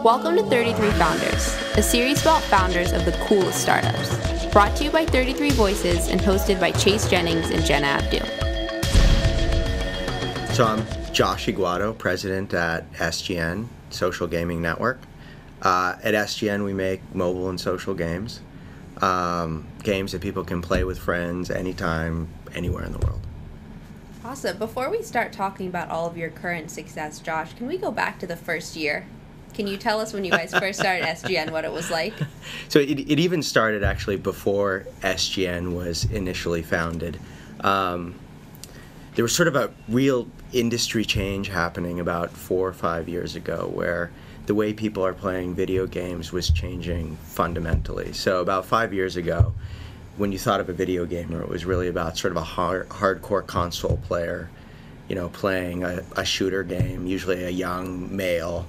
Welcome to 33 Founders, a series about founders of the coolest startups. Brought to you by 33 Voices and hosted by Chase Jennings and Jenna Abdu. So I'm Josh Yguado, president at SGN, Social Gaming Network. At SGN, we make mobile and social games, games that people can play with friends anytime, anywhere in the world. Awesome. Before we start talking about all of your current success, Josh, can we go back to the first year? Can you tell us when you guys first started SGN what it was like? So it even started actually before SGN was initially founded. There was sort of a real industry change happening about 4 or 5 years ago where the way people are playing video games was changing fundamentally. So about 5 years ago, when you thought of a video gamer, it was really about sort of a hardcore console player, you know, playing a shooter game, usually a young male,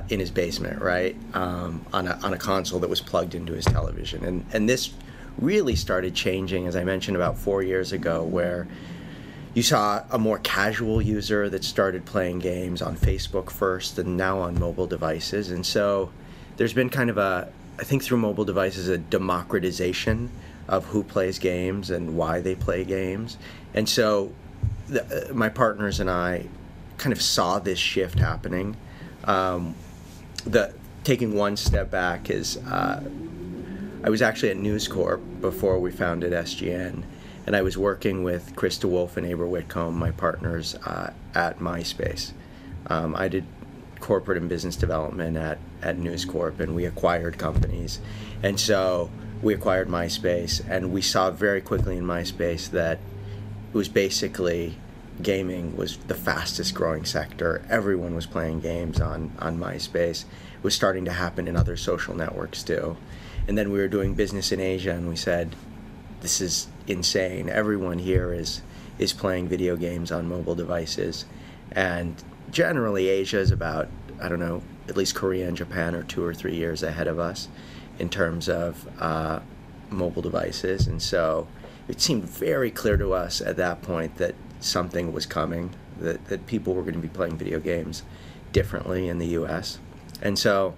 in his basement, right, on a console that was plugged into his television. And this really started changing, as I mentioned, about 4 years ago, where you saw a more casual user that started playing games on Facebook first and now on mobile devices. And so there's been kind of I think through mobile devices, a democratization of who plays games and why they play games. And so my partners and I kind of saw this shift happening. Taking one step back is I was actually at News Corp before we founded SGN, and I was working with Chris DeWolf and Aber Whitcomb, my partners, at MySpace. I did corporate and business development at News Corp, and we acquired companies. And so we acquired MySpace, and we saw very quickly in MySpace that it was basically gaming was the fastest growing sector. Everyone was playing games on MySpace. It was starting to happen in other social networks too. And then we were doing business in Asia, and we said, this is insane. Everyone here is playing video games on mobile devices. And generally Asia is about, I don't know, at least Korea and Japan are 2 or 3 years ahead of us in terms of mobile devices. And so it seemed very clear to us at that point that something was coming, that people were going to be playing video games differently in the US. And so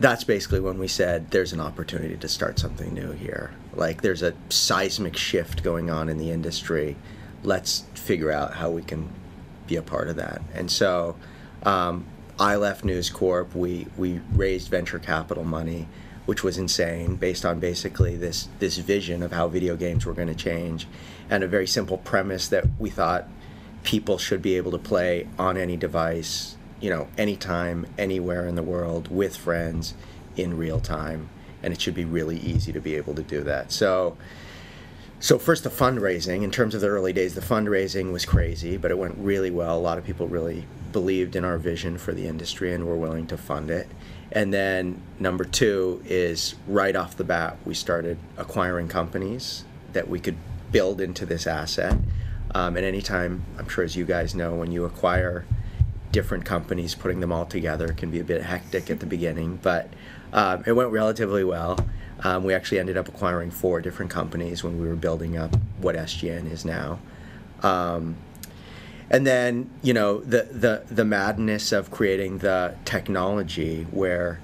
that's basically when we said there's an opportunity to start something new here. Like, there's a seismic shift going on in the industry. Let's figure out how we can be a part of that. And so I left News Corp. We raised venture capital money, which was insane, based on basically this vision of how video games were going to change, and a very simple premise that we thought people should be able to play on any device, you know, anytime, anywhere in the world, with friends, in real time, and it should be really easy to be able to do that. So first, the fundraising. In terms of the early days, the fundraising was crazy, but it went really well. A lot of people really believed in our vision for the industry and were willing to fund it. And then number 2 is, right off the bat, we started acquiring companies that we could build into this asset. And anytime, I'm sure as you guys know, when you acquire different companies, putting them all together can be a bit hectic at the beginning, but it went relatively well. We actually ended up acquiring 4 different companies when we were building up what SGN is now. And then, you know, the madness of creating the technology, where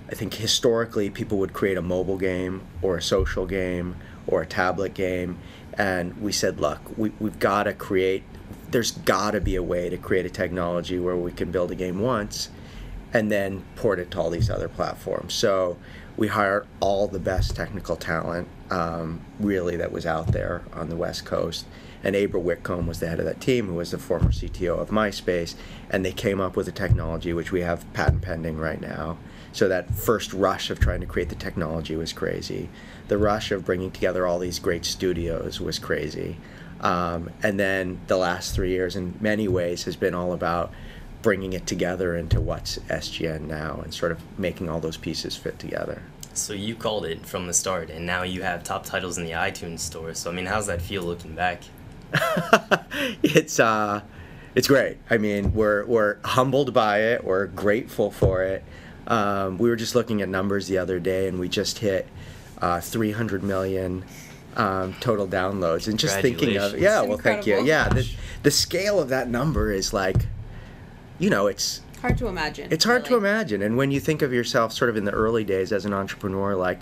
I think historically people would create a mobile game or a social game or a tablet game, and we said, look, we've got to create, there's got to be a way to create a technology where we can build a game once and then port it to all these other platforms. So we hired all the best technical talent, really, that was out there on the West Coast. And Aber Whitcomb was the head of that team, who was the former CTO of MySpace, and they came up with a technology which we have patent pending right now. So that first rush of trying to create the technology was crazy. The rush of bringing together all these great studios was crazy. And then the last 3 years, in many ways, has been all about bringing it together into what's SGN now and sort of making all those pieces fit together. So you called it from the start, and now you have top titles in the iTunes store. So, I mean, how's that feel looking back? It's great. I mean, we're humbled by it. We're grateful for it. We were just looking at numbers the other day, and we just hit 300 million total downloads. And just thinking of, yeah, well, thank you. Yeah, the scale of that number is like, you know, it's Hard to imagine. It's hard to imagine. And when you think of yourself sort of in the early days as an entrepreneur, like,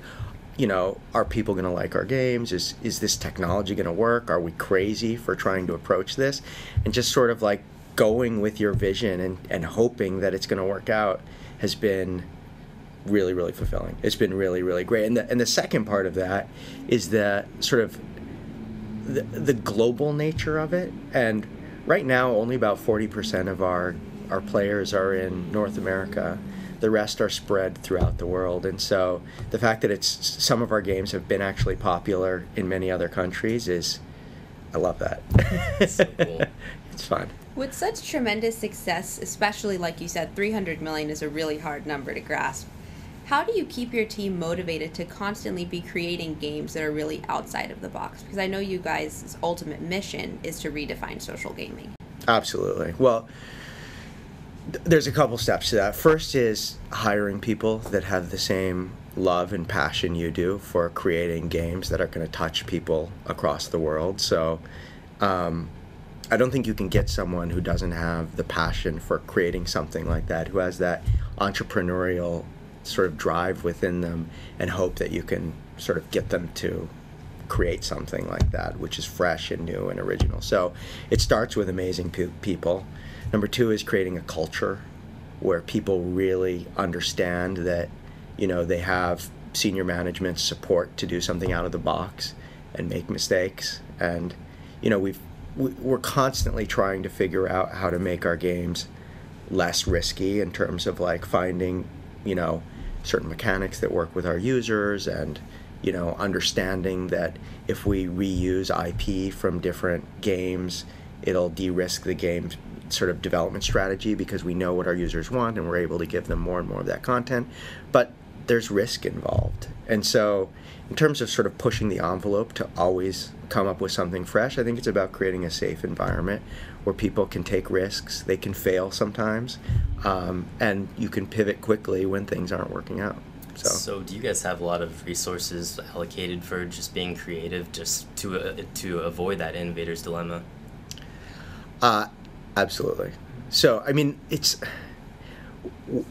are people going to like our games? Is this technology going to work? Are we crazy for trying to approach this? And just sort of like going with your vision and hoping that it's going to work out has been really, really fulfilling. It's been really, really great. And the second part of that is the sort of the global nature of it. And right now, only about 40% of our players are in North America. The rest are spread throughout the world. And so the fact that some of our games have been actually popular in many other countries I love that. So cool. It's fun. With such tremendous success, especially like you said, 300 million is a really hard number to grasp. How do you keep your team motivated to constantly be creating games that are really outside of the box? Because I know you guys' ultimate mission is to redefine social gaming. Absolutely. Well, there's a couple steps to that. First is hiring people that have the same love and passion you do for creating games that are going to touch people across the world. So I don't think you can get someone who doesn't have the passion for creating something like that, who has that entrepreneurial sort of drive within them, and hope that you can sort of get them to create something like that, which is fresh and new and original. So it starts with amazing people. Number two is creating a culture where people really understand that, they have senior management support to do something out of the box and make mistakes. And, we're constantly trying to figure out how to make our games less risky in terms of like finding, certain mechanics that work with our users, and understanding that if we reuse IP from different games, it'll de-risk the game's sort of development strategy, because we know what our users want and we're able to give them more and more of that content. But there's risk involved. And so in terms of sort of pushing the envelope to always come up with something fresh, I think it's about creating a safe environment where people can take risks, they can fail sometimes, and you can pivot quickly when things aren't working out. So do you guys have a lot of resources allocated for just being creative, just to avoid that innovator's dilemma? Absolutely. So, I mean,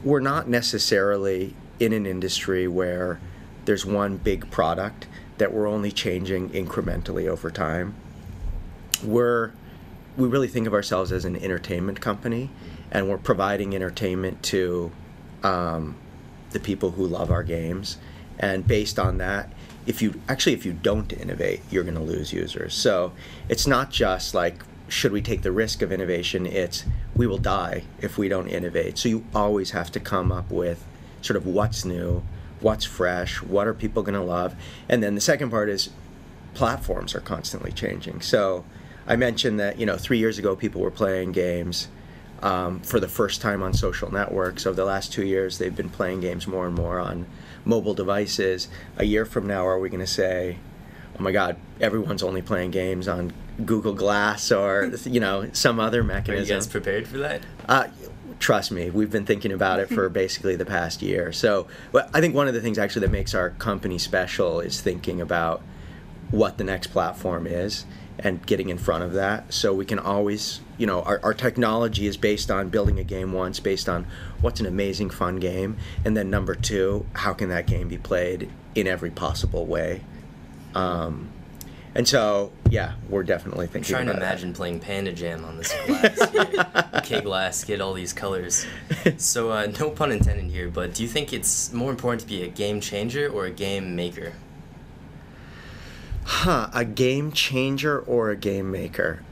we're not necessarily in an industry where there's one big product that we're only changing incrementally over time. We really think of ourselves as an entertainment company, and we're providing entertainment to the people who love our games. And based on that, if you don't innovate, you're going to lose users. So it's not just like, should we take the risk of innovation? It's, we will die if we don't innovate. So you always have to come up with sort of what's new, what's fresh, what are people going to love. And then the second part is platforms are constantly changing. So I mentioned that 3 years ago people were playing games for the first time on social networks. Over the last 2 years they've been playing games more and more on mobile devices. A year from now, are we going to say, oh my God, everyone's only playing games on Google Glass or some other mechanism? Are you guys prepared for that? Trust me, we've been thinking about it for basically the past year. So I think one of the things actually that makes our company special is thinking about what the next platform is and getting in front of that. So we can always, our technology is based on building a game once, based on what's an amazing, fun game. And then number two, how can that game be played in every possible way? And so, yeah, we're definitely thinking about I'm trying to imagine playing Panda Jam on this glass. K-glass, get all these colors. So, no pun intended here, but do you think it's more important to be a game changer or a game maker? A game changer or a game maker?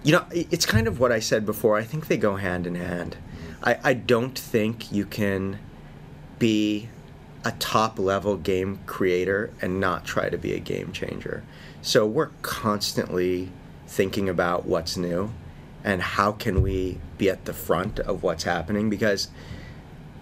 It's kind of what I said before. I think they go hand in hand. I don't think you can be a top-level game creator and not try to be a game changer. So we're constantly thinking about what's new and how can we be at the front of what's happening, because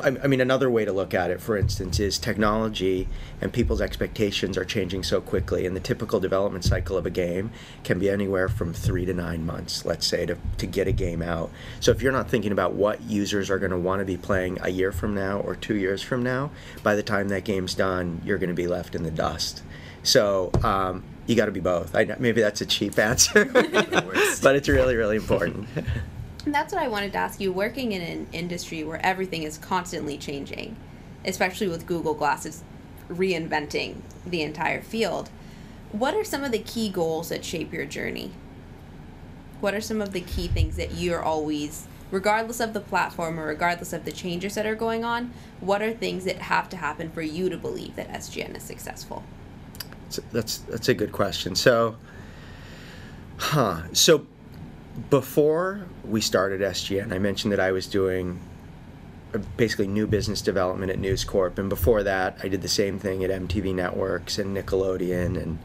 I mean, another way to look at it, for instance, is technology and people's expectations are changing so quickly, and the typical development cycle of a game can be anywhere from 3 to 9 months, let's say, to get a game out. So if you're not thinking about what users are going to want to be playing a year from now or 2 years from now, by the time that game's done, you're going to be left in the dust. So, You got to be both. Maybe that's a cheap answer, That works. but it's really, really important. And that's what I wanted to ask you. Working in an industry where everything is constantly changing, especially with Google Glass, it's reinventing the entire field. What are some of the key goals that shape your journey? What are some of the key things that you're always, regardless of the platform or regardless of the changes that are going on, what are things that have to happen for you to believe that SGN is successful? That's a good question. So before we started SGN, I mentioned that I was doing basically new business development at News Corp, and before that, I did the same thing at MTV Networks and Nickelodeon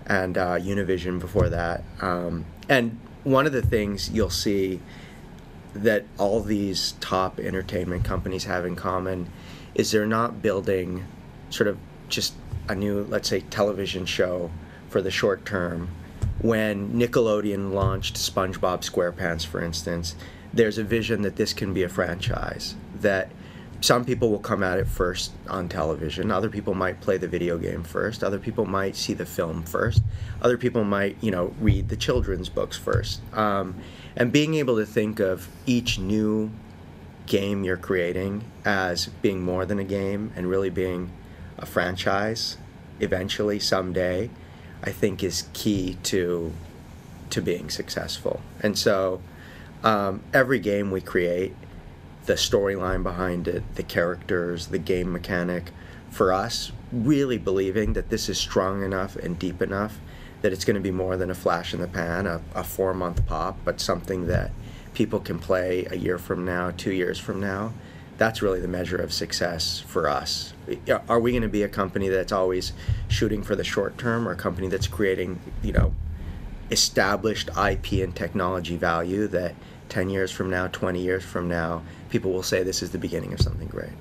and Univision before that. And one of the things you'll see that all these top entertainment companies have in common is they're not building sort of just a new, let's say, television show for the short term. When Nickelodeon launched SpongeBob SquarePants, for instance, there's a vision that this can be a franchise, that some people will come at it first on television, other people might play the video game first, other people might see the film first, other people might, read the children's books first. And being able to think of each new game you're creating as being more than a game and really being a franchise eventually, someday, I think is key to being successful. And so every game we create, the storyline behind it, the characters, the game mechanic, for us, really believing that this is strong enough and deep enough that it's going to be more than a flash in the pan, a 4-month pop, but something that people can play a year from now, 2 years from now. That's really the measure of success for us. Are we going to be a company that's always shooting for the short term, or a company that's creating, established IP and technology value that 10 years from now, 20 years from now, people will say this is the beginning of something great?